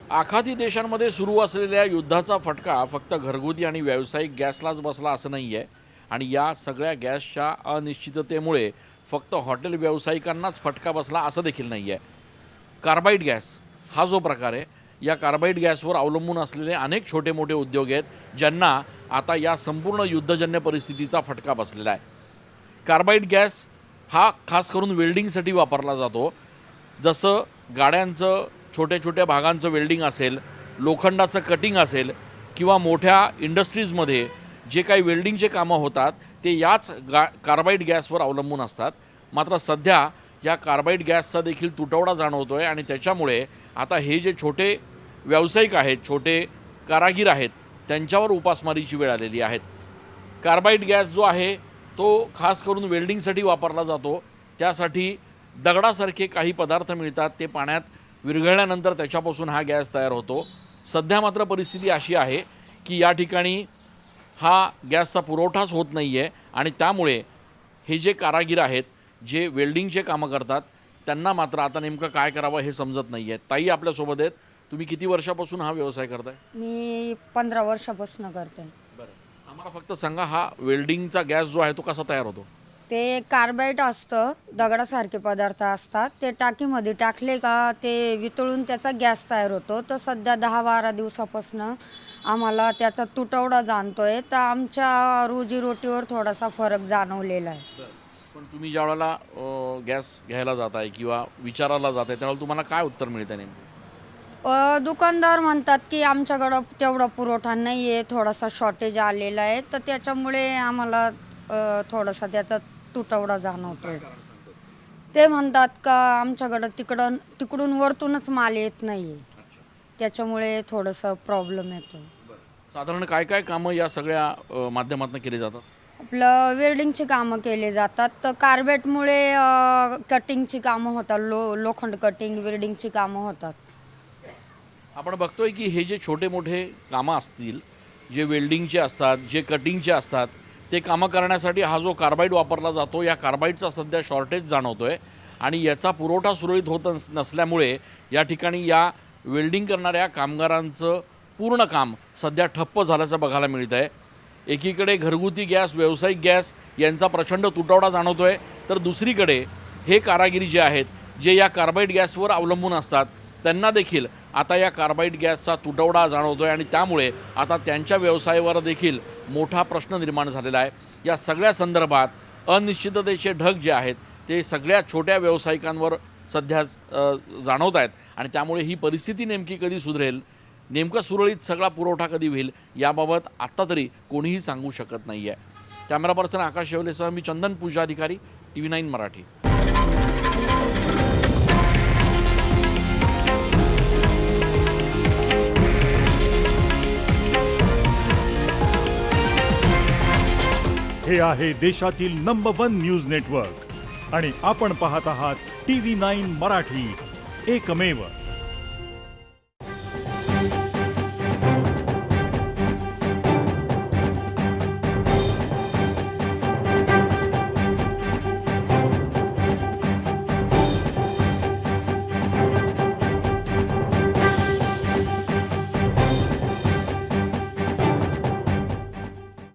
आखाती देशांमध्ये सुरू असलेल्या युद्धाचा फटका फक्त घरगुती आणि व्यावसायिक गॅसलाच बसला असं नाही आहे आणि या सगळ्या गॅसच्या अनिश्चिततेमुळे फक्त हॉटेल व्यावसायिकांनाच फटका बसला असं देखील नाही आहे। कार्बाईड गॅस हा जो प्रकार आहे, या कार्बाईड गॅसवर अवलंबून असलेले अनेक छोटे मोठे उद्योग आहेत ज्यांना आता या संपूर्ण युद्धजन्य परिस्थितीचा फटका बसलेला आहे। कार्बाईड गॅस हा खास करून वेल्डिंगसाठी वापरला जातो। जसं गाड्यांचं छोट्या छोट्या भागांचं वेल्डिंग असेल, लोखंडाचं कटिंग असेल किंवा मोठ्या इंडस्ट्रीजमध्ये जे काही वेल्डिंगचे कामं होतात ते याच कार्बाईड गॅसवर अवलंबून असतात। मात्र सध्या या कार्बाईड गॅसचा देखील तुटवडा जाणवतो आहे आणि त्याच्यामुळे आता हे जे छोटे व्यावसायिक आहेत, छोटे कारागीर आहेत, त्यांच्यावर उपासमारीची वेळ आलेली आहे। कार्बाईड गॅस जो आहे तो खास करून वेल्डिंगसाठी वापरला जातो। त्यासाठी दगडासारखे काही पदार्थ मिळतात, ते पाण्यात विरघळल्यानंतर त्याच्यापासून हा गॅस तयार होतो। सध्या मात्र परिस्थिती अशी आहे की या ठिकाणी हा गॅसचा पुरवठाच होत नाही आहे आणि त्यामुळे हे जे कारागीर आहेत, जे वेल्डिंगचे कामं करतात, त्यांना मात्र आता नेमकं काय करावं हे समजत नाही आहे। ताई आपल्यासोबत आहेत। तुम्ही किती वर्षापासून हा व्यवसाय करताय? मी 15 वर्षापासून करते। बरं, आम्हाला फक्त सांगा, हा वेल्डिंगचा गॅस जो आहे तो कसा तयार होतो? ते कार्बाईड असतं, दगडासारखे पदार्थ असतात, ते टाकीमध्ये टाकले का ते वितळून त्याचा गॅस तयार होतो। तर सध्या 10-12 दिवसापासून आम्हाला त्याचा तुटवडा जाणतोय, तर आमच्या रोजीरोटीवर थोडासा फरक जाणवलेला आहे। पण तुम्ही ज्या वेळेला गॅस घ्यायला जाताय किंवा विचारायला जाताय त्यावेळेला तुम्हाला काय उत्तर मिळतं नेमकं? दुकानदार म्हणतात की आमच्याकडं तेवढा पुरवठा नाही आहे, थोडासा शॉर्टेज आलेला आहे, तर त्याच्यामुळे आम्हाला थोडासा त्याचा तुटवडा जाणवतोय। ते म्हणतात का आमच्याकडं तिकडून वरतूनच माल येत नाही आहे, त्याच्यामुळे थोडंसं प्रॉब्लेम येतो। साधारण काय काय कामं या सगळ्या माध्यमातून केली जातात? आपलं वेल्डिंगची कामं केले जातात, तर कार्बेटमुळे कटिंगची कामं होतात, लोखंड कटिंग वेल्डिंगची कामं होतात। आपण बघतोय की हे जे छोटे मोठे कामं असतील, जे वेल्डिंगचे असतात, जे कटिंगचे असतात, ते कामं करण्यासाठी हा जो कार्बाईड वापरला जातो, या कार्बाईडचा सध्या शॉर्टेज जाणवतोय आणि याचा पुरवठा सुरळीत होत नसल्यामुळे या ठिकाणी या वेल्डिंग करणाऱ्या कामगारांचं पूर्ण काम सध्या ठप्प झाल्याचं बघायला मिळत आहे। एकीकडे घरगुती गॅस, व्यावसायिक गॅस यांचा प्रचंड तुटवडा जाणवतोय, तर दुसरीकडे हे कारागिरी जे आहेत, जे या कार्बाईड गॅसवर अवलंबून असतात, त्यांना देखील आता या कार्बाईड गॅसचा तुटवडा जाणवतोय आणि त्यामुळे आता त्यांच्या व्यवसायावर देखील मोठा प्रश्न निर्माण झालेला आहे। या सगळ्या संदर्भात अनिश्चिततेचे ढग जे आहेत ते सगळ्या छोट्या व्यावसायिकांवर सध्या जाणवत आहेत आणि त्यामुळे ही परिस्थिती नेमकी कधी सुधरेल, नेमकं सुरळीत सगळा पुरवठा कधी होईल, याबाबत आत्ता तरी कोणीही सांगू शकत नाही आहे। कॅमेरा पर्सन आकाश शेवलेसह मी चंदन पूजाधिकारी, TV9 मराठी। हे आहे देशातील नंबर 1 न्यूज नेटवर्क आणि आपण पाहत आहात TV9 मराठी, एकमेव।